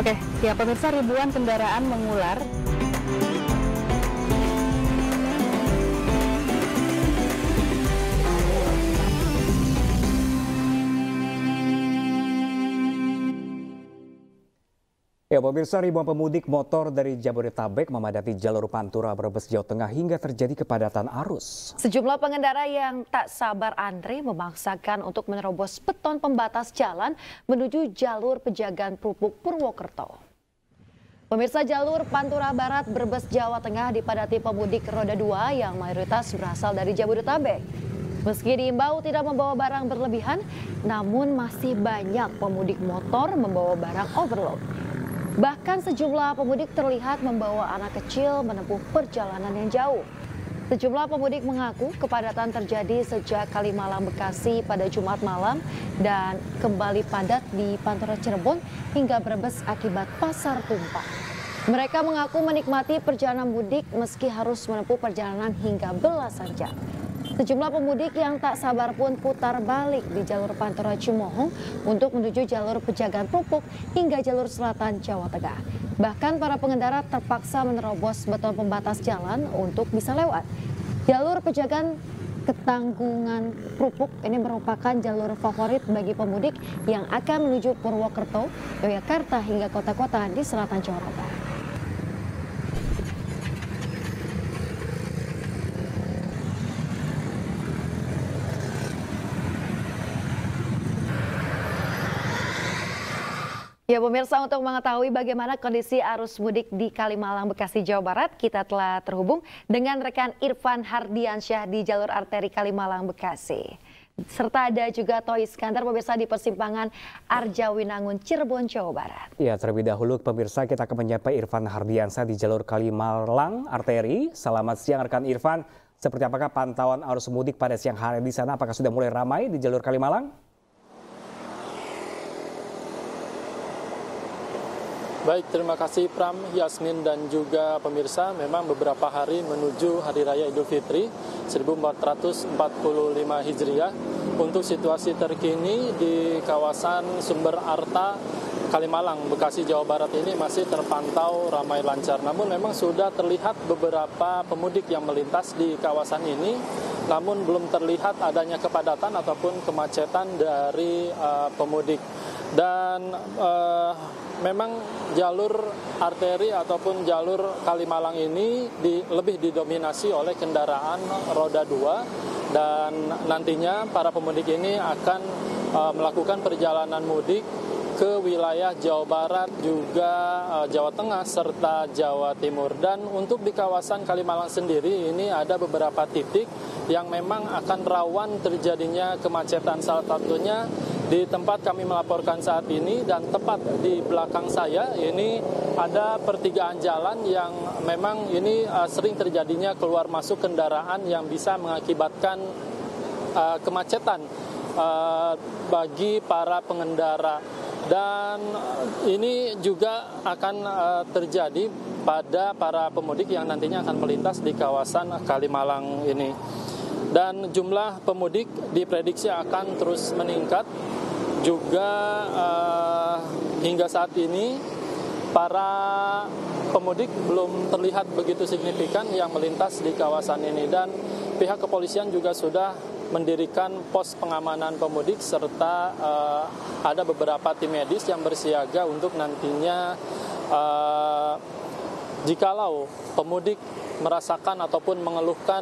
Oke, ya pemirsa, ribuan kendaraan mengular. Ya pemirsa, ribuan pemudik motor dari Jabodetabek memadati jalur Pantura Brebes, Jawa Tengah hingga terjadi kepadatan arus. Sejumlah pengendara yang tak sabar antre memaksakan untuk menerobos beton pembatas jalan menuju jalur Pejagan Pupuk Purwokerto. Pemirsa, jalur Pantura Barat Brebes, Jawa Tengah dipadati pemudik roda 2 yang mayoritas berasal dari Jabodetabek. Meski diimbau tidak membawa barang berlebihan, namun masih banyak pemudik motor membawa barang overload. Bahkan sejumlah pemudik terlihat membawa anak kecil menempuh perjalanan yang jauh. Sejumlah pemudik mengaku kepadatan terjadi sejak Kalimalang Bekasi pada Jumat malam dan kembali padat di Pantura Cirebon hingga Brebes akibat pasar tumpah. Mereka mengaku menikmati perjalanan mudik meski harus menempuh perjalanan hingga belasan jam. Sejumlah pemudik yang tak sabar pun putar balik di jalur Pantura Cimohong untuk menuju jalur Pejagan Pupuk hingga jalur selatan Jawa Tengah. Bahkan para pengendara terpaksa menerobos beton pembatas jalan untuk bisa lewat. Jalur Pejagan Ketanggungan Pupuk ini merupakan jalur favorit bagi pemudik yang akan menuju Purwokerto, Yogyakarta hingga kota-kota di selatan Jawa Tengah. Ya pemirsa, untuk mengetahui bagaimana kondisi arus mudik di Kalimalang, Bekasi, Jawa Barat, kita telah terhubung dengan rekan Irfan Hardiansyah di jalur arteri Kalimalang, Bekasi. Serta ada juga Toy Iskandar, pemirsa, di persimpangan Arjawinangun, Cirebon, Jawa Barat. Ya, terlebih dahulu pemirsa, kita akan menyapa Irfan Hardiansyah di jalur Kalimalang arteri. Selamat siang rekan Irfan, seperti apakah pantauan arus mudik pada siang hari di sana? Apakah sudah mulai ramai di jalur Kalimalang? Baik, terima kasih Pram, Yasmin dan juga pemirsa. Memang beberapa hari menuju Hari Raya Idul Fitri 1445 Hijriah. Untuk situasi terkini di kawasan Sumber Arta, Kalimalang, Bekasi, Jawa Barat ini masih terpantau ramai lancar. Namun memang sudah terlihat beberapa pemudik yang melintas di kawasan ini. Namun belum terlihat adanya kepadatan ataupun kemacetan dari pemudik. Dan memang jalur arteri ataupun jalur Kalimalang ini lebih didominasi oleh kendaraan roda 2 dan nantinya para pemudik ini akan melakukan perjalanan mudik ke wilayah Jawa Barat, juga Jawa Tengah serta Jawa Timur. Dan untuk di kawasan Kalimalang sendiri ini ada beberapa titik yang memang akan rawan terjadinya kemacetan, salah satunya di tempat kami melaporkan saat ini dan tepat di belakang saya ini ada pertigaan jalan yang memang ini sering terjadinya keluar masuk kendaraan yang bisa mengakibatkan kemacetan bagi para pengendara. Dan ini juga akan terjadi pada para pemudik yang nantinya akan melintas di kawasan Kalimalang ini. Dan jumlah pemudik diprediksi akan terus meningkat. Juga hingga saat ini para pemudik belum terlihat begitu signifikan yang melintas di kawasan ini. Dan pihak kepolisian juga sudah mendirikan pos pengamanan pemudik serta ada beberapa tim medis yang bersiaga untuk nantinya jikalau pemudik merasakan ataupun mengeluhkan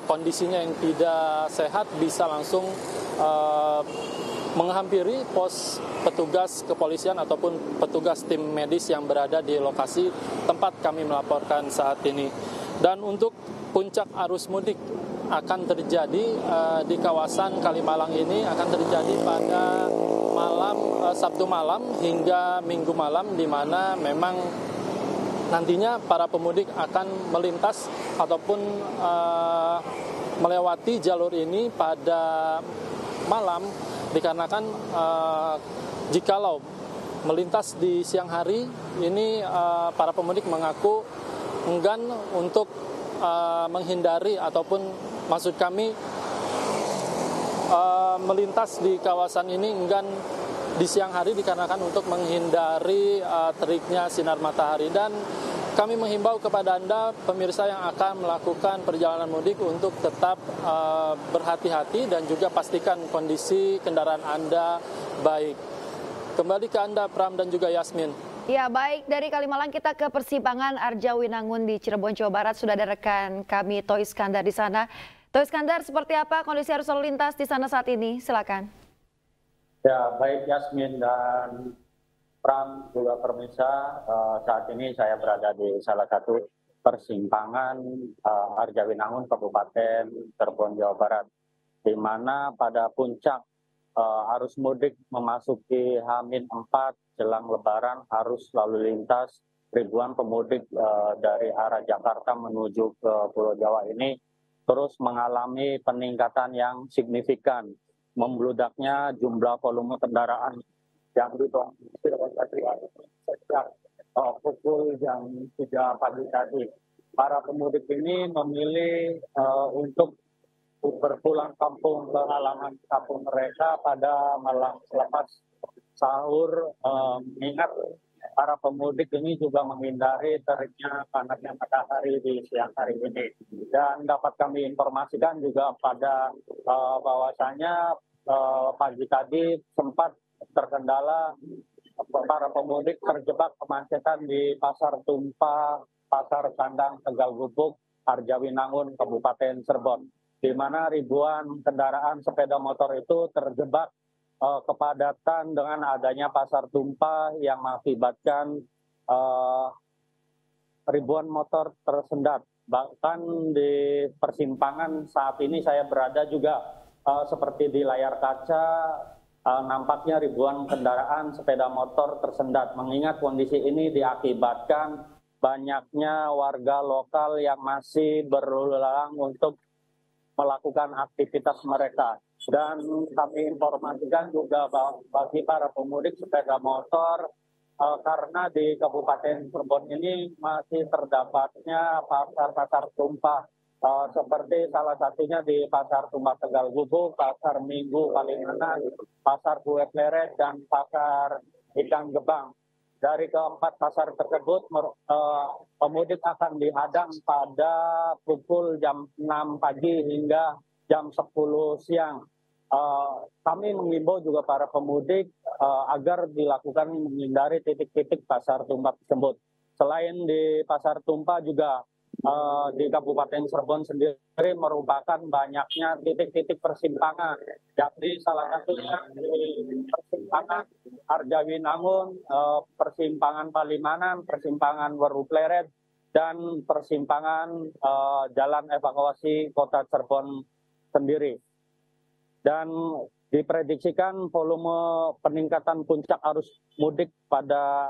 kondisinya yang tidak sehat bisa langsung menghampiri pos petugas kepolisian ataupun petugas tim medis yang berada di lokasi tempat kami melaporkan saat ini. Dan untuk puncak arus mudik akan terjadi di kawasan Kalimalang ini akan terjadi pada Sabtu malam hingga Minggu malam, di mana memang nantinya para pemudik akan melintas ataupun melewati jalur ini pada malam, dikarenakan jikalau melintas di siang hari ini para pemudik mengaku enggan untuk menghindari ataupun maksud kami melintas di kawasan ini enggan di siang hari dikarenakan untuk menghindari teriknya sinar matahari. Dan kami menghimbau kepada Anda pemirsa yang akan melakukan perjalanan mudik untuk tetap berhati-hati dan juga pastikan kondisi kendaraan Anda baik. Kembali ke Anda Pram dan juga Yasmin. Ya, baik, dari Kalimalang kita ke persimpangan Arjawinangun di Cirebon, Jawa Barat. Sudah ada rekan kami Toy Iskandar di sana. Toy Iskandar, seperti apa kondisi arus lalu lintas di sana saat ini? Silakan. Ya, baik Yasmin dan Pram juga pemirsa, saat ini saya berada di salah satu persimpangan Arjawinangun Kabupaten Cirebon, Jawa Barat, di mana pada puncak arus mudik memasuki H-4 jelang Lebaran, arus lalu lintas ribuan pemudik dari arah Jakarta menuju ke Pulau Jawa ini terus mengalami peningkatan yang signifikan. Membludaknya jumlah volume kendaraan yang sejak pukul jam 3 pagi tadi. Para pemudik ini memilih untuk berpulang kampung ke halaman kampung mereka pada malam selepas sahur, mengingat para pemudik ini juga menghindari teriknya panasnya matahari di siang hari ini. Dan dapat kami informasikan juga pada bahwasanya pagi tadi sempat terkendala para pemudik terjebak kemacetan di Pasar Tumpah, Pasar Sandang, Tegal Gubuk, Arjawinangun, Kabupaten Cirebon, di mana ribuan kendaraan sepeda motor itu terjebak kepadatan dengan adanya pasar tumpah yang mengakibatkan ribuan motor tersendat. Bahkan di persimpangan saat ini saya berada juga seperti di layar kaca, nampaknya ribuan kendaraan sepeda motor tersendat. Mengingat kondisi ini diakibatkan banyaknya warga lokal yang masih berulang untuk melakukan aktivitas mereka. Dan kami informasikan juga bagi para pemudik sepeda motor, karena di Kabupaten Cirebon ini masih terdapatnya pasar-pasar tumpah, seperti salah satunya di Pasar Tumpah Tegal Gubuk, Pasar Minggu Palimanan, Pasar Kue Pleret, dan Pasar Ikan Gebang. Dari keempat pasar tersebut, pemudik akan dihadang pada pukul jam 6 pagi hingga jam 10 siang. Kami mengimbau juga para pemudik agar dilakukan menghindari titik-titik pasar tumpah tersebut. Selain di pasar tumpah juga di Kabupaten Cirebon sendiri merupakan banyaknya titik-titik persimpangan, yakni salah satunya di persimpangan Arjawinangun, persimpangan Palimanan, persimpangan Weru Pleret, dan persimpangan Jalan Evakuasi Kota Cirebon sendiri. Dan diprediksikan volume peningkatan puncak arus mudik pada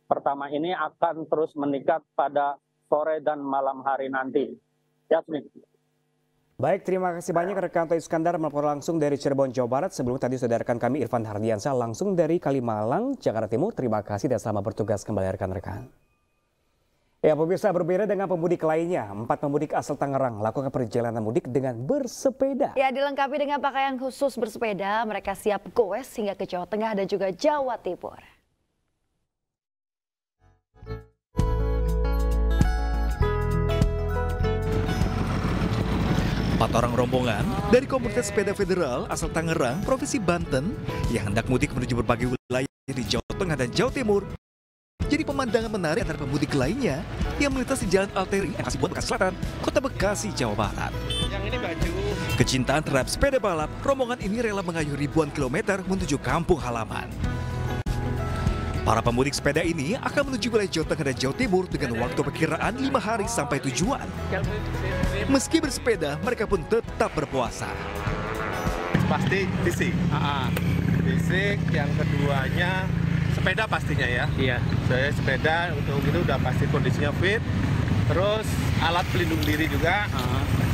pertama ini akan terus meningkat pada sore dan malam hari nanti. Yasmin. Baik, terima kasih banyak rekan Toy Iskandar melapor langsung dari Cirebon, Jawa Barat. Sebelum tadi sudah rekan kami Irfan Hardiansyah langsung dari Kalimalang, Jakarta Timur. Terima kasih dan selamat bertugas kembali rekan-rekan. Ya, pemirsa, berbeda dengan pemudik lainnya, 4 pemudik asal Tangerang lakukan perjalanan mudik dengan bersepeda. Ya, dilengkapi dengan pakaian khusus bersepeda, mereka siap goes hingga ke Jawa Tengah dan juga Jawa Timur. Empat orang rombongan dari komunitas sepeda federal asal Tangerang, Provinsi Banten yang hendak mudik menuju berbagai wilayah di Jawa Tengah dan Jawa Timur. Jadi pemandangan menarik antara pemudik lainnya yang melintasi Jalan Alteri, Bekasi Bekasi Selatan, Kota Bekasi, Jawa Barat. Yang ini baju. Kecintaan terhadap sepeda balap, rombongan ini rela mengayuh ribuan kilometer menuju kampung halaman. Para pemudik sepeda ini akan menuju wilayah Jawa Tengah dan Jawa Timur dengan waktu perkiraan 5 hari sampai tujuan. Meski bersepeda, mereka pun tetap berpuasa. Pasti fisik. Fisik, yang keduanya sepeda pastinya ya. Iya. Saya sepeda untuk itu udah pasti kondisinya fit. Terus alat pelindung diri juga.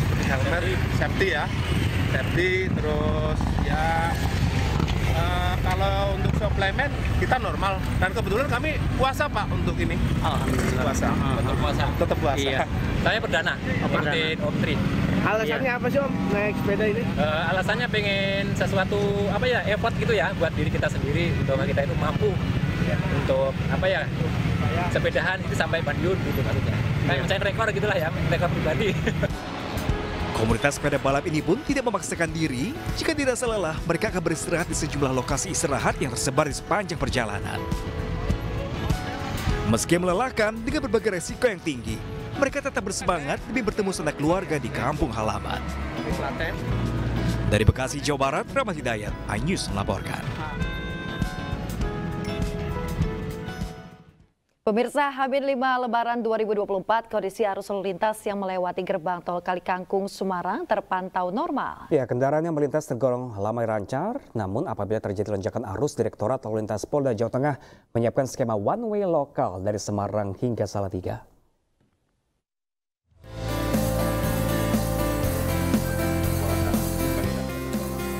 Seperti helmet, safety ya. Safety, terus ya kalau untuk suplemen kita normal. Dan kebetulan kami puasa Pak untuk ini. Alhamdulillah. Puasa. Tetap puasa. Tetap puasa. Iya. Saya perdana, Om 3. Alasannya apa sih Om naik sepeda ini? Alasannya pengen sesuatu effort gitu ya buat diri kita sendiri, bahwa kita itu mampu untuk sepedahan itu sampai Madiun gitu maksudnya. Kayak mecahin rekor gitulah ya, rekor pribadi. Komunitas sepeda balap ini pun tidak memaksakan diri. Jika dirasa lelah, mereka akan beristirahat di sejumlah lokasi istirahat yang tersebar di sepanjang perjalanan. Meski melelahkan dengan berbagai resiko yang tinggi, mereka tetap bersemangat demi bertemu sanak keluarga di kampung halaman. Dari Bekasi, Jawa Barat, Rahmat Hidayat, iNews melaporkan. Pemirsa, H-5 Lebaran 2024, kondisi arus lalu lintas yang melewati gerbang tol Kalikangkung, Semarang terpantau normal. Ya, kendaraan yang melintas tergolong ramai lancar, namun apabila terjadi lonjakan arus, Direktorat Lalu Lintas Polda Jawa Tengah menyiapkan skema one way lokal dari Semarang hingga Salatiga.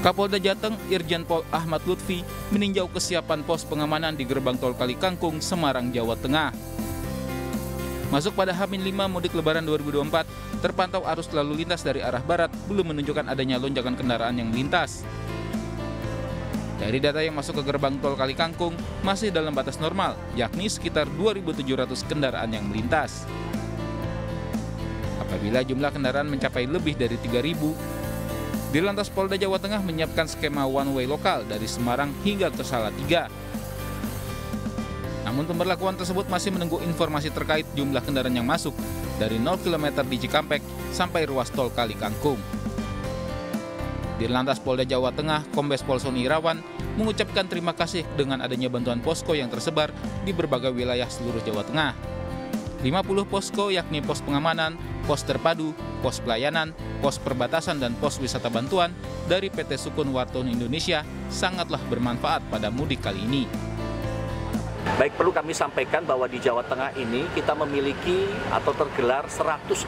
Kapolda Jateng Irjen Pol Ahmad Lutfi meninjau kesiapan pos pengamanan di gerbang tol Kalikangkung, Semarang, Jawa Tengah. Masuk pada H-5 mudik Lebaran 2024, terpantau arus lalu lintas dari arah barat belum menunjukkan adanya lonjakan kendaraan yang melintas. Dari data yang masuk ke gerbang tol Kalikangkung masih dalam batas normal, yakni sekitar 2.700 kendaraan yang melintas. Apabila jumlah kendaraan mencapai lebih dari 3.000, Dirlantas Polda Jawa Tengah menyiapkan skema one way lokal dari Semarang hingga ke Salatiga. Namun pemberlakuan tersebut masih menunggu informasi terkait jumlah kendaraan yang masuk dari 0 km di Cikampek sampai ruas tol Kalikangkung. Dirlantas Polda Jawa Tengah Kombes Pol Sony Irawan mengucapkan terima kasih dengan adanya bantuan posko yang tersebar di berbagai wilayah seluruh Jawa Tengah. 50 posko yakni pos pengamanan, pos terpadu, pos pelayanan, pos perbatasan dan pos wisata bantuan dari PT Sukun Wartono Indonesia sangatlah bermanfaat pada mudik kali ini. Baik, perlu kami sampaikan bahwa di Jawa Tengah ini kita memiliki atau tergelar 142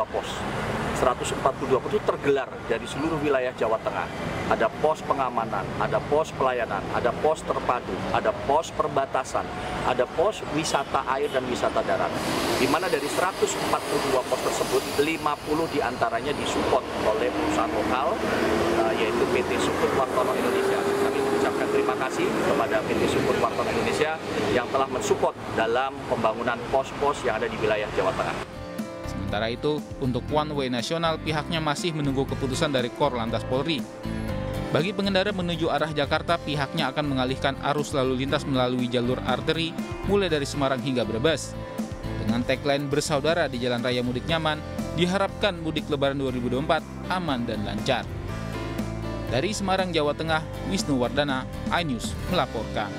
pos. 142 pos itu tergelar dari seluruh wilayah Jawa Tengah. Ada pos pengamanan, ada pos pelayanan, ada pos terpadu, ada pos perbatasan, ada pos wisata air dan wisata darat. Di mana dari 142 pos tersebut, 50 diantaranya disupport oleh perusahaan lokal, yaitu PT Sukun Wartono Indonesia. Kami mengucapkan terima kasih kepada PT Sukun Wartono Indonesia yang telah mensupport dalam pembangunan pos-pos yang ada di wilayah Jawa Tengah. Sementara itu, untuk one way nasional pihaknya masih menunggu keputusan dari Korlantas Polri. Bagi pengendara menuju arah Jakarta, pihaknya akan mengalihkan arus lalu lintas melalui jalur arteri mulai dari Semarang hingga Brebes. Dengan tagline bersaudara di Jalan Raya Mudik Nyaman, diharapkan mudik Lebaran 2024 aman dan lancar. Dari Semarang, Jawa Tengah, Wisnu Wardana, iNews melaporkan.